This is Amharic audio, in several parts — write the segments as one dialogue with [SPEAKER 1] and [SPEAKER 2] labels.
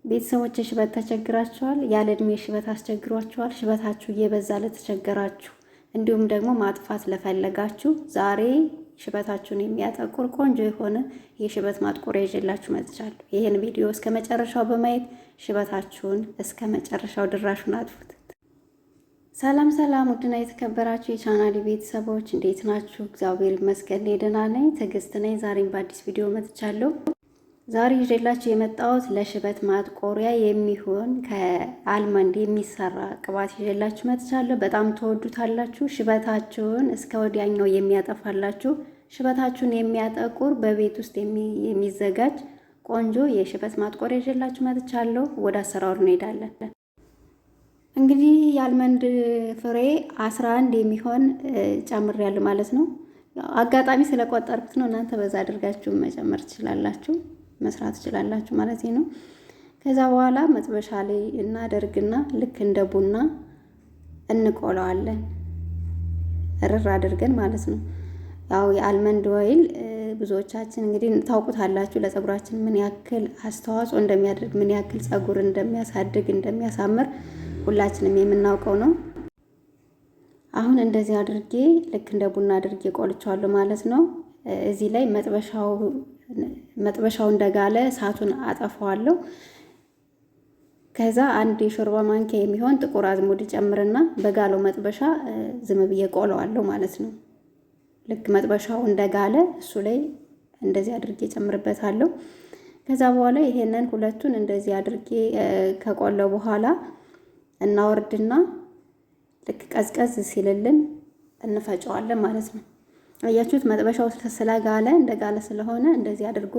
[SPEAKER 1] ቤተሰቦች ሽበት ተቸግራችኋል? ያለ እድሜ ሽበት አስቸግሯችኋል? ሽበታችሁ እየበዛ ለተቸገራችሁ እንዲሁም ደግሞ ማጥፋት ለፈለጋችሁ ዛሬ ሽበታችሁን የሚያጠቁር ቆንጆ የሆነ የሽበት ማጥቆሪያ ይዤላችሁ መጥቻለሁ። ይህን ቪዲዮ እስከ መጨረሻው በማየት ሽበታችሁን እስከ መጨረሻው ድራሹን አጥፉት። ሰላም ሰላም፣ ውድና የተከበራችሁ የቻናሌ ቤተሰቦች እንዴት ናችሁ? እግዚአብሔር ይመስገን ደህና ነኝ። ትዕግስት ነኝ። ዛሬም በአዲስ ቪዲዮ መጥቻለሁ። ዛሬ ይዤላችሁ የመጣሁት ለሽበት ማጥቆሪያ የሚሆን ከአልመንድ የሚሰራ ቅባት ይዤላችሁ መጥቻለሁ። በጣም ተወዱታላችሁ። ሽበታችሁን እስከ ወዲያኛው የሚያጠፋላችሁ፣ ሽበታችሁን የሚያጠቁር በቤት ውስጥ የሚዘጋጅ ቆንጆ የሽበት ማጥቆሪያ ይዤላችሁ መጥቻለሁ። ወደ አሰራሩ እንሄዳለን። እንግዲህ የአልመንድ ፍሬ 11 የሚሆን ጨምሬያለሁ ማለት ነው። አጋጣሚ ስለቆጠርኩት ነው። እናንተ በዛ አድርጋችሁ መጨመር ትችላላችሁ፣ መስራት ትችላላችሁ ማለት ነው። ከዛ በኋላ መጥበሻ ላይ እናደርግና ልክ እንደ ቡና እንቆለዋለን፣ እርር አድርገን ማለት ነው። ያው የአልመንድ ኦይል ብዙዎቻችን እንግዲህ ታውቁታላችሁ፣ ለፀጉራችን ምን ያክል አስተዋጽኦ እንደሚያደርግ፣ ምን ያክል ፀጉር እንደሚያሳድግ፣ እንደሚያሳምር ሁላችንም የምናውቀው ነው። አሁን እንደዚህ አድርጌ ልክ እንደ ቡና አድርጌ ቆልቻለሁ ማለት ነው። እዚህ ላይ መጥበሻው እንደጋለ እሳቱን አጠፋዋለሁ። ከዛ አንድ የሾርባ ማንኪያ የሚሆን ጥቁር አዝሙድ ጨምርና በጋለው መጥበሻ ዝም ብዬ ቆለዋለሁ ማለት ነው። ልክ መጥበሻው እንደጋለ እሱ ላይ እንደዚህ አድርጌ ጨምርበታለሁ። ከዛ በኋላ ይሄንን ሁለቱን እንደዚህ አድርጌ ከቆለው በኋላ እናወርድና ልክ ቀዝቀዝ ሲልልን እንፈጨዋለን ማለት ነው። አያችሁት? መጥበሻው ስለጋለ እንደጋለ ስለሆነ እንደዚህ አድርጎ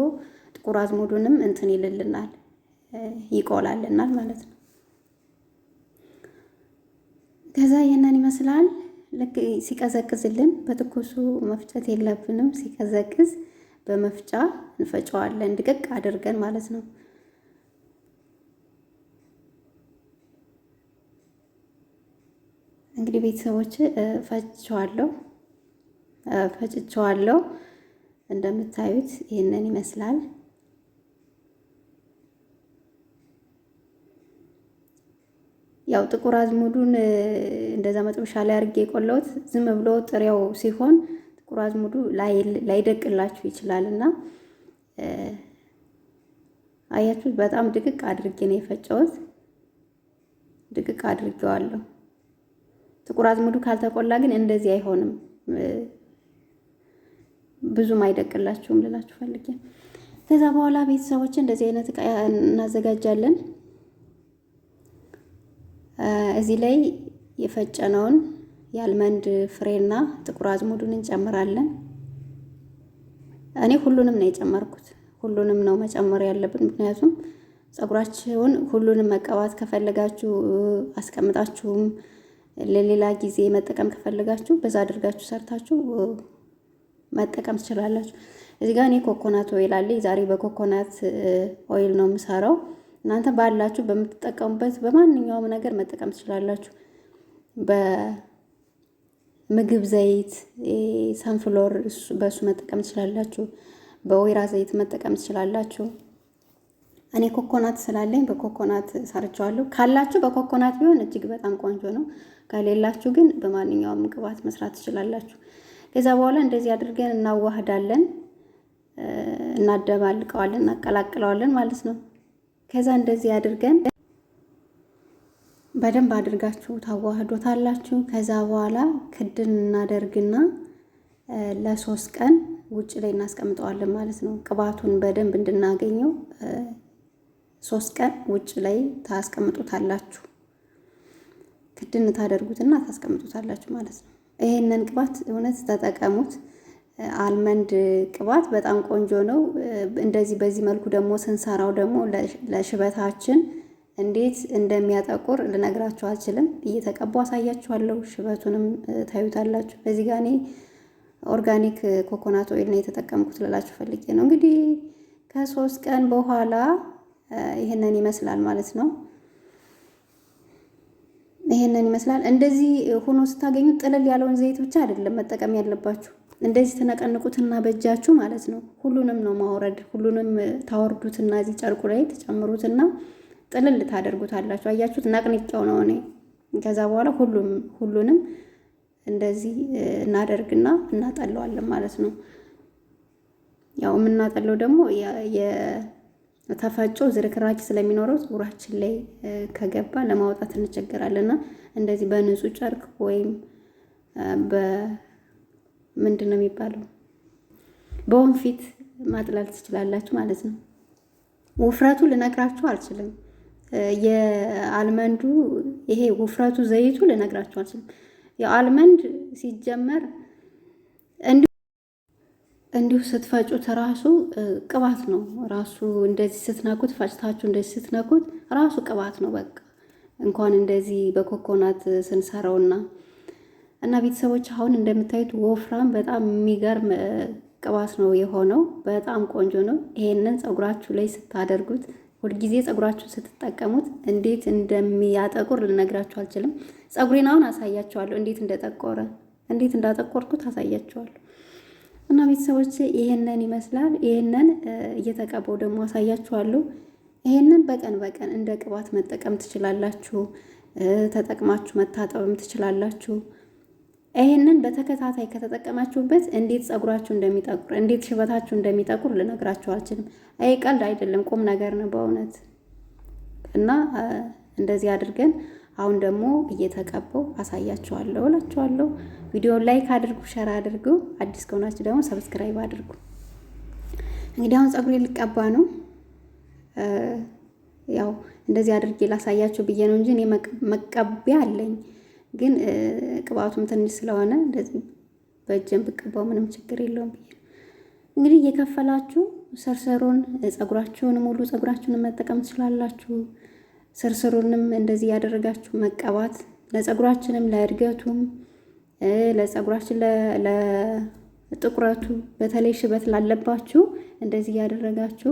[SPEAKER 1] ጥቁር አዝሙዱንም እንትን ይልልናል፣ ይቆላልናል ማለት ነው። ከዛ ይሄንን ይመስላል። ልክ ሲቀዘቅዝልን በትኩሱ መፍጨት የለብንም። ሲቀዘቅዝ በመፍጫ እንፈጨዋለን ድቅቅ አድርገን ማለት ነው። እንግዲህ ቤተሰቦች ፈጭቸዋለሁ። እንደምታዩት ይሄንን ይመስላል። ያው ጥቁር አዝሙዱን እንደዛ መጥበሻ ላይ አድርጌ የቆለሁት ዝም ብሎ ጥሬው ሲሆን ጥቁር አዝሙዱ ላይደቅላችሁ ይችላልና አያችሁት? በጣም ድቅቅ አድርጌ ነው የፈጨሁት። ድቅቅ አድርጌዋለሁ። ጥቁር አዝሙዱ ካልተቆላ ግን እንደዚህ አይሆንም፣ ብዙም አይደቅላችሁም ልላችሁ ፈልጌ። ከዛ በኋላ ቤተሰቦች እንደዚህ አይነት እቃ እናዘጋጃለን። እዚህ ላይ የፈጨነውን የአልመንድ ፍሬና ጥቁር አዝሙዱን እንጨምራለን። እኔ ሁሉንም ነው የጨመርኩት። ሁሉንም ነው መጨመር ያለብን፣ ምክንያቱም ፀጉራችሁን ሁሉንም መቀባት ከፈለጋችሁ አስቀምጣችሁም ለሌላ ጊዜ መጠቀም ከፈለጋችሁ በዛ አድርጋችሁ ሰርታችሁ መጠቀም ትችላላችሁ። እዚህ ጋር እኔ ኮኮናት ኦይል አለ። ዛሬ በኮኮናት ኦይል ነው የምሰራው። እናንተ ባላችሁ በምትጠቀሙበት በማንኛውም ነገር መጠቀም ትችላላችሁ። በምግብ ዘይት ሰንፍሎር በሱ መጠቀም ትችላላችሁ። በወይራ ዘይት መጠቀም ትችላላችሁ። እኔ ኮኮናት ስላለኝ በኮኮናት ሰርቻለሁ። ካላችሁ በኮኮናት ቢሆን እጅግ በጣም ቆንጆ ነው። ከሌላችሁ ግን በማንኛውም ቅባት መስራት ትችላላችሁ። ከዛ በኋላ እንደዚህ አድርገን እናዋህዳለን፣ እናደባልቀዋለን፣ እናቀላቅለዋለን ማለት ነው። ከዛ እንደዚህ አድርገን በደንብ አድርጋችሁ ታዋህዶታላችሁ። ከዛ በኋላ ክድን እናደርግና ለ3 ቀን ውጭ ላይ እናስቀምጠዋለን ማለት ነው። ቅባቱን በደንብ እንድናገኘው 3 ቀን ውጭ ላይ ታስቀምጡታላችሁ። ክድን ታደርጉትና ታስቀምጡታላችሁ ማለት ነው። ይሄንን ቅባት እውነት ተጠቀሙት። አልመንድ ቅባት በጣም ቆንጆ ነው። እንደዚህ በዚህ መልኩ ደግሞ ስንሰራው ደግሞ ለሽበታችን እንዴት እንደሚያጠቁር ልነግራችሁ አልችልም። እየተቀባው አሳያችኋለሁ። ሽበቱንም ታዩታላችሁ። በዚህ ጋር እኔ ኦርጋኒክ ኮኮናት ኦይል ነው የተጠቀምኩት ልላችሁ ፈልጌ ነው። እንግዲህ ከ3 ቀን በኋላ ይሄንን ይመስላል ማለት ነው። ይሄንን ይመስላል። እንደዚህ ሆኖ ስታገኙት ጥልል ያለውን ዘይት ብቻ አይደለም መጠቀም ያለባችሁ። እንደዚህ ተነቀንቁትና በእጃችሁ ማለት ነው። ሁሉንም ነው ማውረድ። ሁሉንም ታወርዱትና እዚህ ጨርቁ ላይ ተጨምሩትና ጥልል ታደርጉታላችሁ። አያችሁት? ነቅንቄው ነው እኔ። ከዛ በኋላ ሁሉንም እንደዚህ እናደርግና እናጠለዋለን ማለት ነው። ያው የምናጠለው ደግሞ የተፈጮ ዝርክራኪ ስለሚኖረው ፀጉራችን ላይ ከገባ ለማውጣት እንቸገራለንና እንደዚህ በንጹህ ጨርቅ ወይም በምንድን ነው የሚባለው በወንፊት ማጥላል ትችላላችሁ ማለት ነው። ውፍረቱ ልነግራችሁ አልችልም። የአልመንዱ ይሄ ውፍረቱ ዘይቱ ልነግራችሁ አልችልም። የአልመንድ ሲጀመር እንዲሁ ስትፈጩት ራሱ ቅባት ነው። ራሱ እንደዚህ ስትነኩት ፈጭታችሁ እንደዚህ ስትነኩት ራሱ ቅባት ነው። በቃ እንኳን እንደዚህ በኮኮናት ስንሰራውና ቤተሰቦች አሁን እንደምታዩት ወፍራም በጣም የሚገርም ቅባት ነው የሆነው። በጣም ቆንጆ ነው። ይሄንን ፀጉራችሁ ላይ ስታደርጉት ሁልጊዜ ፀጉራችሁን ስትጠቀሙት እንዴት እንደሚያጠቁር ልነግራችሁ አልችልም። ፀጉሬን አሁን አሳያችኋለሁ እንዴት እንዳጠቆርኩት አሳያችኋለሁ። ቤተሰቦች ይሄንን ይመስላል። ይሄንን እየተቀባው ደግሞ አሳያችኋለሁ። ይሄንን በቀን እንደ ቅባት መጠቀም ትችላላችሁ። ተጠቅማችሁ መታጠብም ትችላላችሁ። ይሄንን በተከታታይ ከተጠቀማችሁበት እንዴት ፀጉራችሁ እንደሚጠቁር እንዴት ሽበታችሁ እንደሚጠቁር ልነግራችሁ አልችልም። ይሄ ቀልድ አይደለም፣ ቁም ነገር ነው በእውነት። እንደዚህ አድርገን አሁን ደግሞ እየተቀባው አሳያችኋለሁ እላችኋለሁ። ቪዲዮውን ላይክ አድርጉ፣ ሸር አድርጉ። አዲስ ከሆናችሁ ደግሞ ሰብስክራይብ አድርጉ። እንግዲህ አሁን ፀጉሬ ልቀባ ነው። ያው እንደዚህ አድርጌ ላሳያችሁ ብዬ ነው እንጂ እኔ መቀቢያ አለኝ፣ ግን ቅባቱም ትንሽ ስለሆነ እንደዚህ በእጄን ብቀባው ምንም ችግር የለውም ብዬ ነው። እንግዲህ እየከፈላችሁ ስርስሩን ፀጉራችሁን ሙሉ ፀጉራችሁን መጠቀም ትችላላችሁ። ስርስሩንም እንደዚህ ያደረጋችሁ መቀባት ለፀጉራችንም ለእድገቱም ለፀጉራችን ለጥቁረቱ በተለይ ሽበት ላለባችሁ እንደዚህ ያደረጋችሁ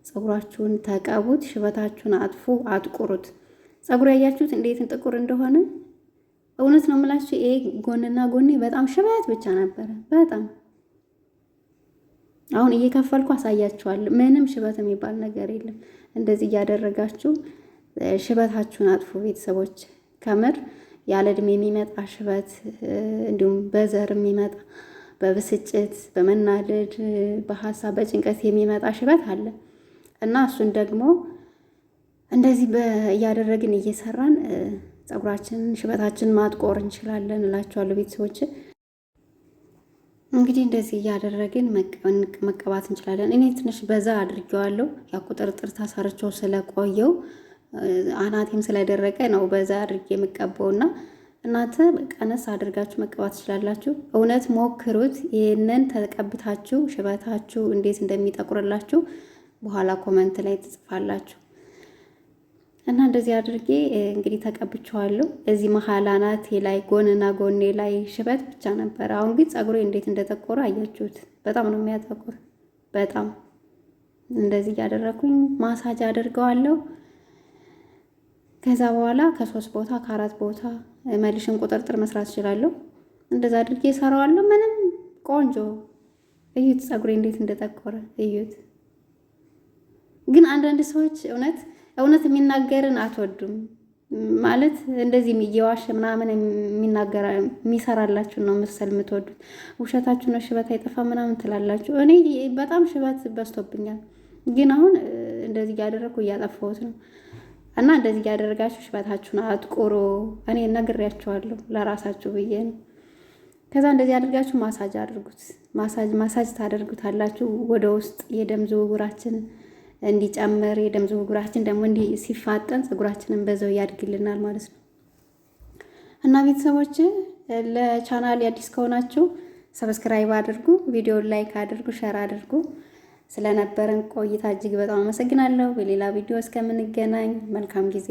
[SPEAKER 1] ፀጉራችሁን ተቀቡት። ሽበታችሁን አጥፉ፣ አጥቁሩት። ፀጉር ያያችሁት እንዴት ጥቁር እንደሆነ እውነት ነው የምላችሁ። ይሄ ጎንና ጎኔ በጣም ሽበት ብቻ ነበረ። በጣም አሁን እየከፈልኩ አሳያችኋለሁ። ምንም ሽበት የሚባል ነገር የለም። እንደዚህ እያደረጋችሁ ሽበታችሁን አጥፉ ቤተሰቦች። ከምር ያለ እድሜ የሚመጣ ሽበት እንዲሁም በዘር የሚመጣ በብስጭት በመናደድ በሀሳብ በጭንቀት የሚመጣ ሽበት አለ እና እሱን ደግሞ እንደዚህ እያደረግን እየሰራን ፀጉራችንን ሽበታችንን ማጥቆር እንችላለን እላችኋለሁ ቤተሰቦች። እንግዲህ እንደዚህ እያደረግን መቀባት እንችላለን። እኔ ትንሽ በዛ አድርጌዋለሁ። ያው ቁጥርጥር ታሰርቸው ስለቆየው አናቴም ስለደረቀ ነው በዛ አድርጌ የምቀባውና እናንተ ቀነስ አድርጋችሁ መቀባት ትችላላችሁ። እውነት ሞክሩት። ይሄንን ተቀብታችሁ ሽበታችሁ እንዴት እንደሚጠቁርላችሁ በኋላ ኮመንት ላይ ትጽፋላችሁ። እንደዚህ አድርጌ እንግዲህ ተቀብቼዋለሁ። እዚህ መሀል አናቴ ላይ ጎንና ጎኔ ላይ ሽበት ብቻ ነበር። አሁን ግን ፀጉሬ እንዴት እንደጠቆረ አያችሁት። በጣም ነው የሚያጠቁር። በጣም እንደዚህ እያደረኩኝ ማሳጅ አድርገዋለሁ። ከዛ በኋላ ከ3 ቦታ ከ4 ቦታ መልሽን ቁጥርጥር መስራት እችላለሁ። እንደዛ አድርጌ እሰራዋለሁ። ምንም ቆንጆ። እዩት ፀጉሬ እንዴት እንደጠቆረ እዩት። ግን አንዳንድ ሰዎች እውነት የሚናገርን አትወዱም ማለት እንደዚህ እየዋሸ ምናምን የሚሰራላችሁ ነው መሰል የምትወዱት። ውሸታችሁ ነው፣ ሽበት አይጠፋ ምናምን ትላላችሁ። እኔ በጣም ሽበት በዝቶብኛል፣ ግን አሁን እንደዚህ እያደረኩ እያጠፋሁት ነው። እንደዚህ እያደረጋችሁ ሽበታችሁን አጥቁሩ። እኔ ነግሬያችኋለሁ ለራሳችሁ ብዬ ነው። ከዛ እንደዚህ አድርጋችሁ ማሳጅ አድርጉት። ማሳጅ ታደርጉታላችሁ ወደ ውስጥ የደም ዝውውራችን እንዲጨምር፣ የደም ዝውውራችን ደግሞ ሲፋጠን ፀጉራችንን በዛው ያድግልናል ማለት ነው። ቤተሰቦች ለቻናል አዲስ ከሆናችሁ ሰብስክራይብ አድርጉ፣ ቪዲዮውን ላይክ አድርጉ፣ ሼር አድርጉ። ስለነበረን ቆይታ እጅግ በጣም አመሰግናለሁ። በሌላ ቪዲዮ እስከምንገናኝ መልካም ጊዜ